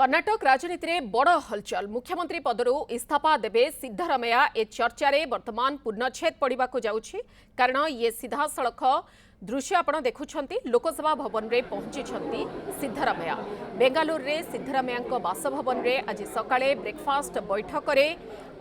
कर्णाटक राजनीति में बड़ हलचल। मुख्यमंत्री पदरू इस्तीफा देबे सिद्धरामैया ए चर्चा रे वर्तमान पूर्णछेद पड़वा जाउछि। कारण ये सीधा सड़क दृश्य आपण देखुछंती। लोकसभा भवन रे पहुंची सिद्धरामैया। बेंगालुरु रे सिद्धरामैया बासभवन रे आज सकाळे ब्रेकफास्ट बैठक रे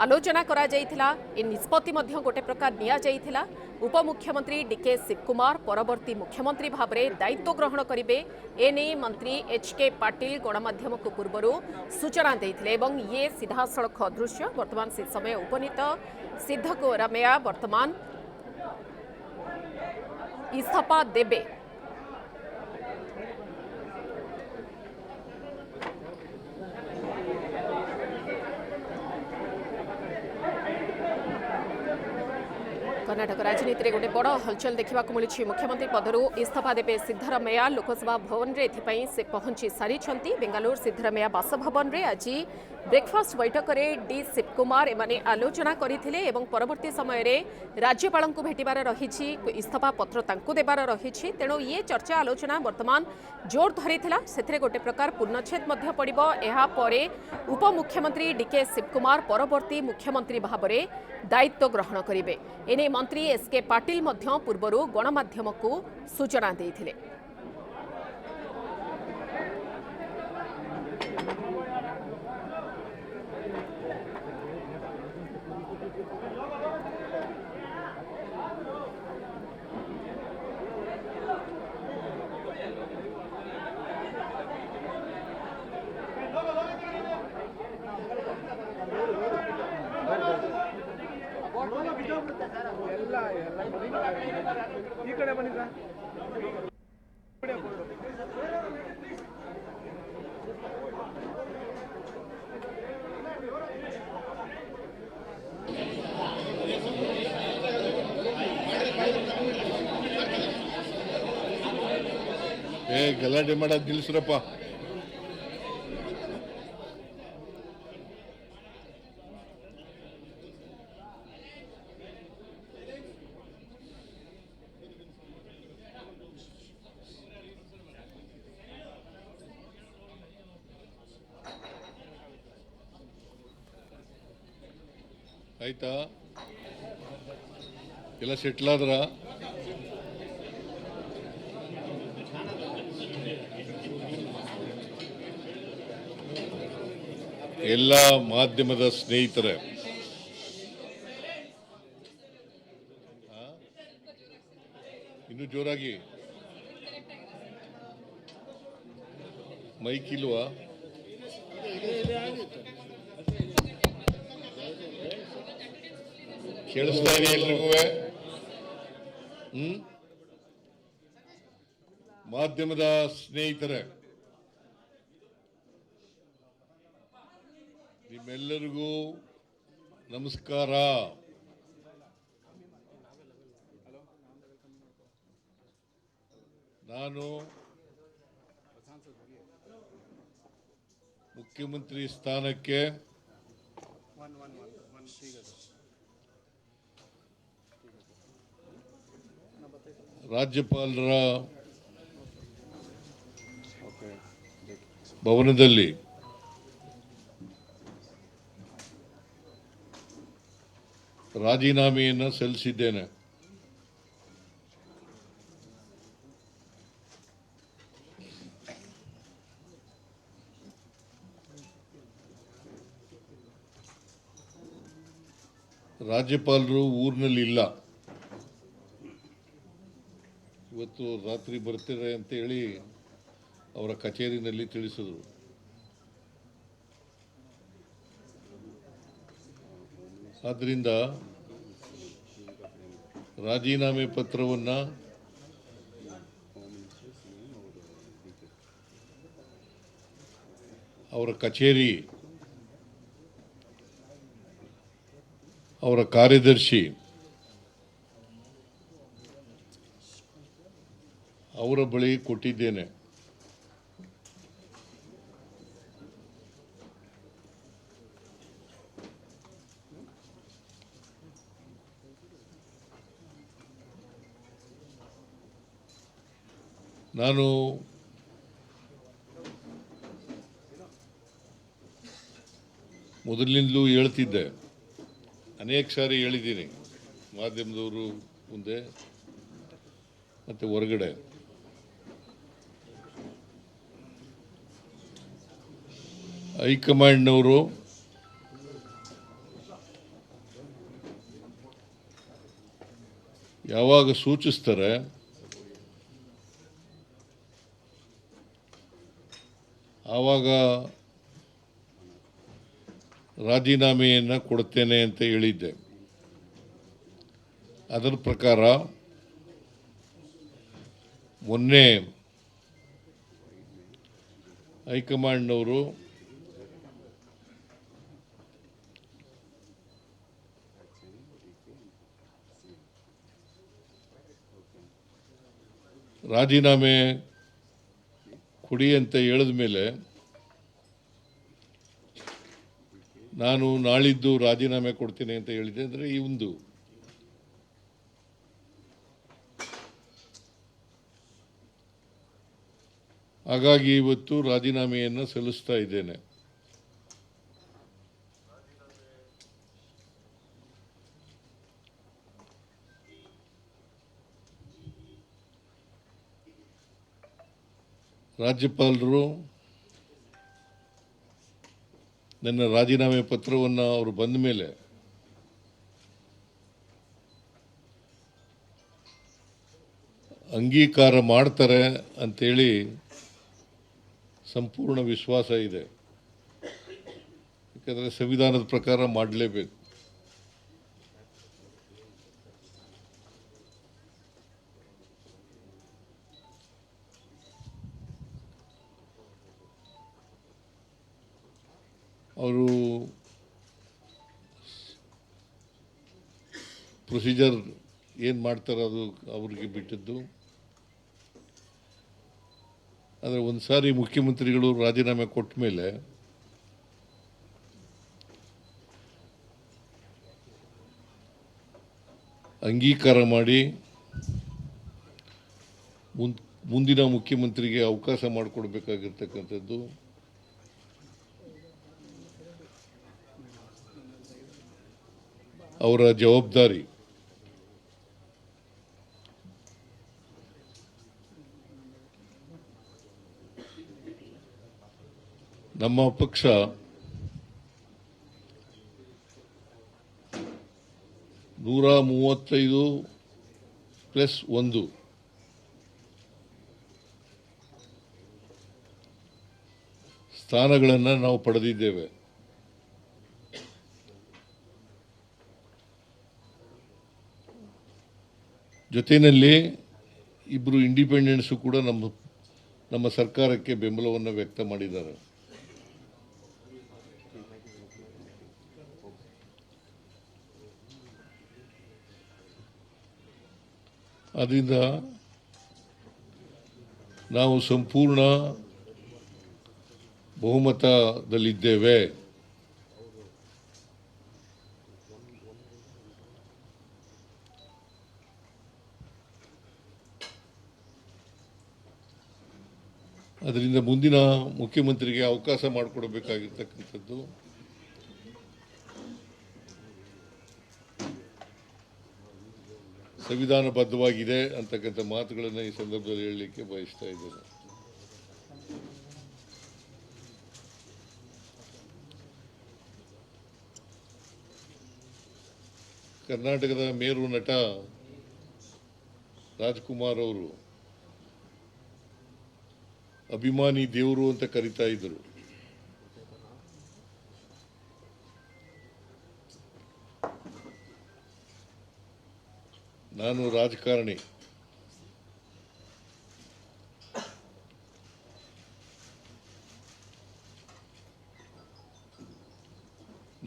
आलोचना करा जाइथिला। ए निष्पत्ति मध्य गोटे प्रकार निया जाइथिला। उपमुख्यमंत्री डीके शिवकुमार परवर्ती मुख्यमंत्री भाव में दायित्व ग्रहण करेंगे। एने मंत्री एचके पाटिल गणमाध्यम को पूर्व सूचना देते। ये सीधा सड़क दृश्य वर्तमान से समय उपनीत सिद्धरामैया वर्तमान इस्तीफा देबे। कर्णाटक राजनीति में गोटे बड़ हलचल देखा मिली। मुख्यमंत्री पदरू इस्तीफा देबे सिद्धरामैया। लोकसभा भवन रे से पहुंची सारी। बेंगालुरु सिद्धरामैया बासभवन रे आज ब्रेकफास्ट बैठक में डी शिवकुमार एमाने आलोचना करथिले एवं परवर्ती समय रे राज्यपाल को भेटिबार रही। इस्तीफा पत्र तांकु देबार रही। तेणु ये चर्चा आलोचना वर्तमान जोर धरीथिला। सेथिरे गोटे प्रकार पूर्णछेद मध्य पड़िबो। एहा परे उपमुख्यमंत्री डीके शिवकुमार परवर्ती मुख्यमंत्री भाव में दायित्व ग्रहण करेंगे। एने मंत्री एसके पाटिल मध्य पूर्व गणमाध्यम को सूचना देते। ಗಲಾಟೆ ಮಾಡೋದು ನಿಲ್ಲಿಸ್ರಪ್ಪ. ಆಯ್ತಾ? ಎಲ್ಲ ಸೆಟ್ಲ್ ಆದ್ರ? ಎಲ್ಲ ಮಾಧ್ಯಮದ ಸ್ನೇಹಿತರೆ, ಇನ್ನು ಜೋರಾಗಿ ಮೈಕ್ ಇಲ್ವಾ? ಕೇಳಿಸ್ತಾ ಇದೆ ಎಲ್ರಿಗೂ? ಮಾಧ್ಯಮದ ಸ್ನೇಹಿತರೆ, ನಿಮ್ಮೆಲ್ಲರಿಗೂ ನಮಸ್ಕಾರ. ನಾನು ಮುಖ್ಯಮಂತ್ರಿ ಸ್ಥಾನಕ್ಕೆ ರಾಜ್ಯಪಾಲರ ಭವನದಲ್ಲಿ ರಾಜೀನಾಮೆಯನ್ನು ಸಲ್ಲಿಸಿದ್ದೇನೆ. ರಾಜ್ಯಪಾಲರು ಊರಿನಲ್ಲಿ ಇಲ್ಲ, ಇವತ್ತು ರಾತ್ರಿ ಬರ್ತಾರೆ ಅಂತ ಹೇಳಿ ಅವರ ಕಚೇರಿನಲ್ಲಿ ತಿಳಿಸಿದರು. ಆದ್ದರಿಂದ ರಾಜೀನಾಮೆ ಪತ್ರವನ್ನು ಅವರ ಕಚೇರಿ, ಅವರ ಕಾರ್ಯದರ್ಶಿ, ಅವರ ಬಳಿ ಕೊಟ್ಟಿದ್ದೇನೆ. ನಾನು ಮೊದಲಿನಿಂದಲೂ ಹೇಳ್ತಿದ್ದೆ, ಅನೇಕ ಸಾರಿ ಹೇಳಿದ್ದೀನಿ ಮಾಧ್ಯಮದವರು ಮುಂದೆ ಮತ್ತು ಹೊರಗಡೆ. ಹೈಕಮಾಂಡ್ನವರು ಯಾವಾಗ ಸೂಚಿಸ್ತಾರೆ ಆವಾಗ ರಾಜೀನಾಮೆಯನ್ನು ಕೊಡ್ತೇನೆ ಅಂತ ಹೇಳಿದ್ದೆ. ಅದರ ಪ್ರಕಾರ ಮೊನ್ನೆ ಹೈಕಮಾಂಡ್ನವರು ರಾಜೀನಾಮೆ ಕೊಡಿ ಅಂತ ಹೇಳಿದ ಮೇಲೆ ನಾನು ನಾಳಿದ್ದು ರಾಜೀನಾಮೆ ಕೊಡ್ತೀನಿ ಅಂತ ಹೇಳಿದೆ. ಅಂದರೆ ಈ ಒಂದು ಹಾಗಾಗಿ ಇವತ್ತು ರಾಜೀನಾಮೆಯನ್ನು ಸಲ್ಲಿಸ್ತಾ ಇದ್ದೇನೆ. ರಾಜ್ಯಪಾಲರು ನನ್ನ ರಾಜೀನಾಮೆ ಪತ್ರವನ್ನು ಅವರು ಬಂದ ಮೇಲೆ ಅಂಗೀಕಾರ ಮಾಡ್ತಾರೆ ಅಂತೇಳಿ ಸಂಪೂರ್ಣ ವಿಶ್ವಾಸ ಇದೆ. ಯಾಕಂದರೆ ಸಂವಿಧಾನದ ಪ್ರಕಾರ ಮಾಡಲೇಬೇಕು. ಅವರು ಪ್ರೊಸೀಜರ್ ಏನು ಮಾಡ್ತಾರೆ ಅದು ಅವ್ರಿಗೆ ಬಿಟ್ಟಿದ್ದು. ಆದರೆ ಒಂದು ಸಾರಿ ಮುಖ್ಯಮಂತ್ರಿಗಳು ರಾಜೀನಾಮೆ ಕೊಟ್ಟ ಮೇಲೆ ಅಂಗೀಕಾರ ಮಾಡಿ ಮುಂದಿನ ಮುಖ್ಯಮಂತ್ರಿಗೆ ಅವಕಾಶ ಮಾಡಿಕೊಡ್ಬೇಕಾಗಿರ್ತಕ್ಕಂಥದ್ದು ಅವರ ಜವಾಬ್ದಾರಿ. ನಮ್ಮ ಪಕ್ಷ ನೂರ 35+1 ಸ್ಥಾನಗಳನ್ನು ನಾವು ಪಡೆದಿದ್ದೇವೆ. ಜೊತೆಯಲ್ಲಿ ಇಬ್ಬರು ಇಂಡಿಪೆಂಡೆಂಟ್ಸು ಕೂಡ ನಮ್ಮ ಸರ್ಕಾರಕ್ಕೆ ಬೆಂಬಲವನ್ನು ವ್ಯಕ್ತ ಮಾಡಿದ್ದಾರೆ. ಅದರಿಂದ ನಾವು ಸಂಪೂರ್ಣ ಬಹುಮತದಲ್ಲಿದ್ದೇವೆ. ಅದರಿಂದ ಮುಂದಿನ ಮುಖ್ಯಮಂತ್ರಿಗೆ ಅವಕಾಶ ಮಾಡಿಕೊಡಬೇಕಾಗಿರ್ತಕ್ಕಂಥದ್ದು ಸಂವಿಧಾನಬದ್ಧವಾಗಿದೆ ಅಂತಕ್ಕಂಥ ಮಾತುಗಳನ್ನು ಈ ಸಂದರ್ಭದಲ್ಲಿ ಹೇಳಲಿಕ್ಕೆ ಬಯಸ್ತಾ ಇದ್ದೇನೆ. ಕರ್ನಾಟಕದ ಮೇರು ನಟ ರಾಜ್ಕುಮಾರ್ ಅವರು ಅಭಿಮಾನಿ ದೇವರು ಅಂತ ಕರೀತಾ ಇದ್ರು. ನಾನು ರಾಜಕಾರಣಿ.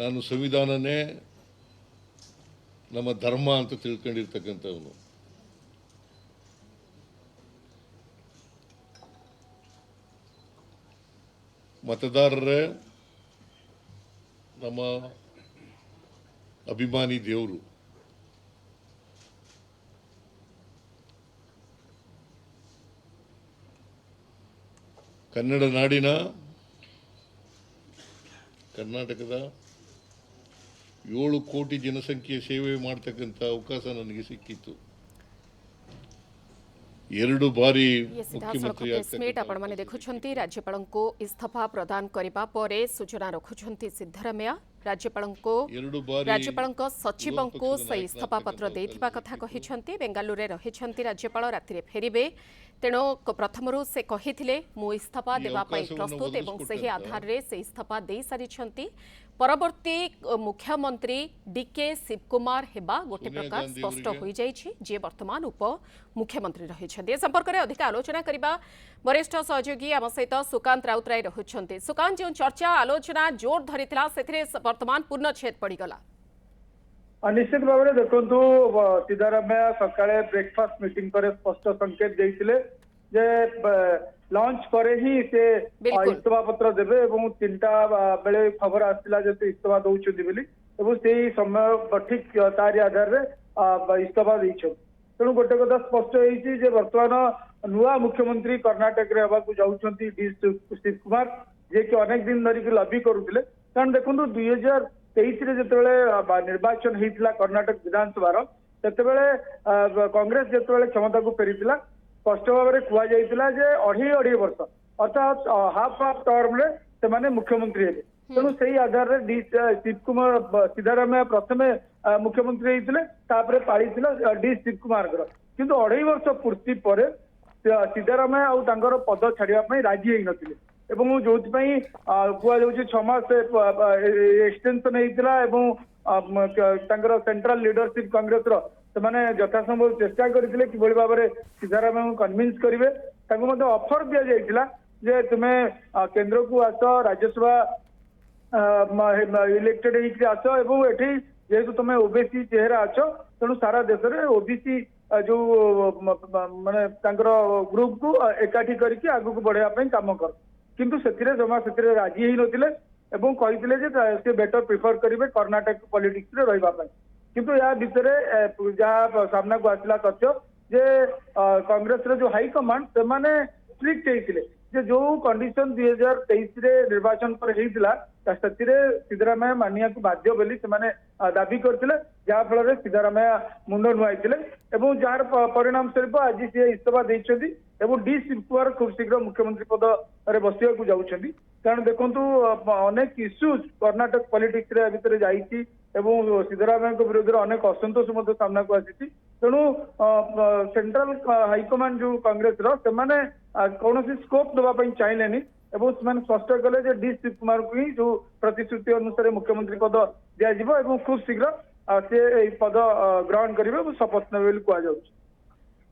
ನಾನು ಸಂವಿಧಾನನೇ ನಮ್ಮ ಧರ್ಮ ಅಂತ ತಿಳ್ಕೊಂಡಿರ್ತಕ್ಕಂಥವನು. ಮತದಾರರೇ ನಮ್ಮ ಅಭಿಮಾನಿ ದೇವರು. ಕನ್ನಡ ನಾಡಿನ ಕರ್ನಾಟಕದ 7 ಕೋಟಿ ಜನಸಂಖ್ಯೆ ಸೇವೆ ಮಾಡ್ತಕ್ಕಂಥ ಅವಕಾಶ ನನಗೆ ಸಿಕ್ಕಿತ್ತು. 2 ಬಾರಿ ಮುಖ್ಯಮಂತ್ರಿ आपण देखुछंती राज्यपाल को इस्तीफा प्रदान करबा परे सूचना रखुछंती सिद्धरामैया राज्यपाल सचिव को से इस्तीफा पत्र देथिबा कथा कहिछंती. बेंगालुरु रहिछंती राज्यपाल राति फेरिबे तेणु प्रथमरु से कहिथिले मु इस्तीफा देबा पई प्रस्तुत एवं सही आधार रे से इस्तीफा दे सारिछंती. परवर्ती मुख्यमंत्री डीके शिवकुमार हेबा गोटे प्रकार स्पष्ट हो जाइछि जे वर्तमान उप मुख्यमंत्री रहिछंती. ए संपर्क रे अधिक आलोचना करिबा वरिष्ठ सहयोगी आम सहित सुकांत राउतराय रहुछंती. सुकांत जो चर्चा आलोचना जोर धरिथिला सेथिरे वर्तमान पूर्णछेद पड़ीगला. निश्चित भाव में देखु सिद्धारामैया सकाळे ब्रेकफास्ट मीटिंग पर स्पष्ट संकेत देइथिले जे लॉन्च करे ही से इस्तीफा पत्र देबे एवं 3टा बेले खबर आसला जे इस्तीफा दउछथि बोली एवं सेही समय ठीक तारि आधार रे इस्तीफा दैछो. तेणु गोटे कथा स्पष्ट होइछि जे वर्तमान नुआ मुख्यमंत्री कर्नाटक रे हबा को जाउछथि डी शिव कुमार जे कि अनेक दिन धरि लॉबी करूथिले. कारण देखंतु 2023 रे जेतेबेले निर्वाचन हेइतिला कर्नाटक विधानसभा सेतेबेले कांग्रेस जेतेबेले क्षमता को फेरितिला स्पष्ट भाव में कुआ जाइतिला जे 2.5 वर्ष अर्थात हाफ टर्म रे से माने मुख्यमंत्री हेबे. तेणु सेही आधार रे डी शिव कुमार सिद्धारामैया प्रथमे मुख्यमंत्री हेइतिले तापरे पाळितिला डी शिव कुमार किंतु 2.5 वर्ष पूर्ति पर सिद्धारामैया आउ तांकर पद छाड़िया पई राजी हेइ नथिले एवं जो कुआ जाउछि 6 मास एक्सटेंशन हेइतिला एवं सेंट्रल लीडरशिप कांग्रेस रो से यथासंभव चेष्टा करथिले कि भाव में सिद्धारामैया कन्विन्स करेंगे. ऑफर दि जाइतिला जे तुमे केंद्र को आस राज्यसभा इलेक्टेड होइकि आस एवं एठी जेहेतु तुमे ओबीसी चेहरा आछ तेणु सारा देश में ओबीसी जो माने तांकर ग्रुप को एकाठी करके आगु को बढ़ाया पई काम कर. किंतु सेथिरे जमा सेथिरे राजी हेइ नथिले एवं कहिथिले जे से बेटर प्रिफर करिवे कर्नाटक पॉलिटिक्स रे रहिबा पई. किंतु या भितरे जहाँ सामना को आसला तथ्य जे कांग्रेस रे जो हाई कमांड से माने स्ट्रिक्ट हेइथिले जे जो कंडीशन 2023 रे निर्वाचन पर हेइतिला सेथिरे सिद्धारामैया मानिया को बाध्य बोली से माने दाबी करथिले जहाँ फल सिद्धारामैया मुंड नुआइथिले एवं जार परिणाम स्वरूप आज से इस्तीफा दैछथि एवं डी शिव कुमार खूब शीघ्र मुख्यमंत्री पद रे बसिया को जाउछथि. कारण देखंतु अनेक इश्यूज कर्नाटक पॉलिटिक्स रे भितर जाइछि एवं सिद्धारामैया विरुद्ध अनेक असंतोष सामना को आसी. तेणु सेंट्रल हाईकमांड जो कांग्रेस कौन स्कोप दवाई चाहिए एवं स्पष्ट कले डी शिव कुमार को ही जो प्रतिश्रुति अनुसार मुख्यमंत्री पद दिज्व खूब शीघ्र से पद ग्रहण करेंगे शपथ ने कहुच्छे.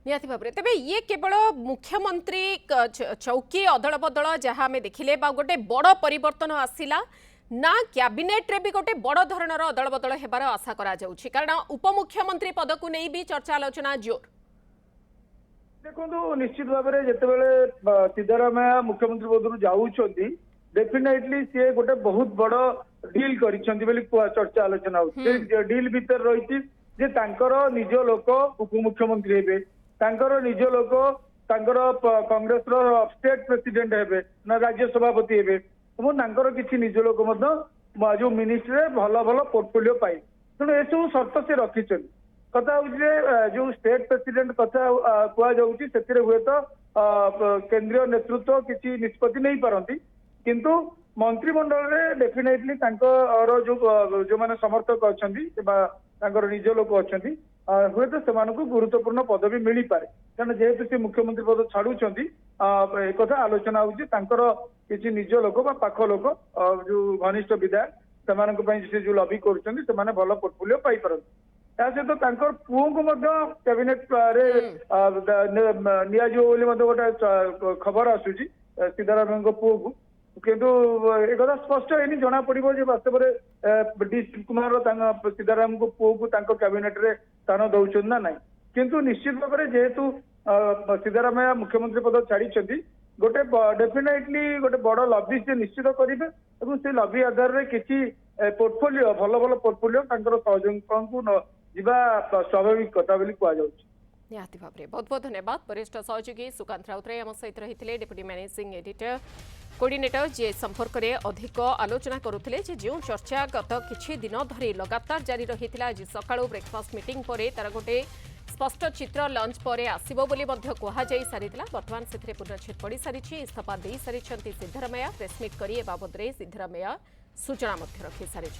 निहाती भाव तेबे ये केवल मुख्यमंत्री चौकी अदल बदल जहाँ आम देखिले गोटे बड़ परिवर्तन आसिला ना कैबिनेट रे भी गोटे बड़ धरणर अदल बदल हेबार आशा करा जाउछि. कारण उपमुख्यमंत्री पद को नहीं भी चर्चा आलोचना जोर. देखो निश्चित भाव में जितेबाला सिद्धारामैया मुख्यमंत्री पद जाऊँगी डेफिनेटली सी गोटे बहुत बड़ डील कर चर्चा आलोचना हो. डील भीतर रही निज लोक उपमुख्यमंत्री हेबे तांकर निज लोक कांग्रेस स्टेट प्रेसिडेंट हेबे ना राज्य सभापति हेबे किसी निज लोक जो मिनिस्ट्री भल भल पोर्टफोलियो पाई. तेणु ए सब सर्त से रखी कथा हूँ जो स्टेट प्रेसिडेंट कथा कहुच्छी से हुए तो केंद्रीय नेतृत्व किसी निष्पत्ति नहीं पारती किंतु मंत्रिमंडल रे डेफिनेटली जो माने समर्थक अच्छा निज लोक अच्छा हुए तो से गुरुत्वपूर्ण पदवी मिल पारे. कारण जेहेतु से मुख्यमंत्री पद छाड़ुंट एक आलोचना होची निज लोक पाख लोक जो घनिष्ठ विधायक से जो लॉबी कर भल पोर्टफोलियो पाई पारती. सहित पुओ को कैबिनेट गोटे खबर आसूची सिद्धारामैया पुओ को किंतु एक स्पष्ट है जना पड़ो वास्तव में डी शिव कुमार सिद्धारामैया को पुओ को कैबिनेट रे स्थान दौरान ना ना. किंतु निश्चित भाव में जेहेतु सिद्धारामैया मुख्यमंत्री पद छाड़ी गोटे डेफिनेटली गोटे बड़ लॉबी से निश्चित करेंगे और से लॉबी आधार में किसी पोर्टफोलियो भल भल पोर्टफोलियो सहयोगी को स्वाभाविक कथा बोली कहुच्छे. निहाती भाव में बहुत बहुत धन्यवाद. वरिष्ठ सहयोगी सुकांत राउतराय आम सहित रही डेप्यूटी मैनेजिंग एडिटर कोऑर्डिनेटर जे संपर्क में अधिक आलोचना करुले जो चर्चा गत किछि दिन धरी लगातार जारी रही आज सकाळु ब्रेकफास्ट मीटिंग पर तार गोटे स्पष्ट चित्र लंच पर आसबो बोली मध्य कुहाଯାଇ सारिथिला वर्तमान से पूर्णछेद पड़ सारी इस्तीफा दे सारी सिद्धरामैया प्रेसमिट कर बाबद सिद्धरामैया सूचना रखि सारी।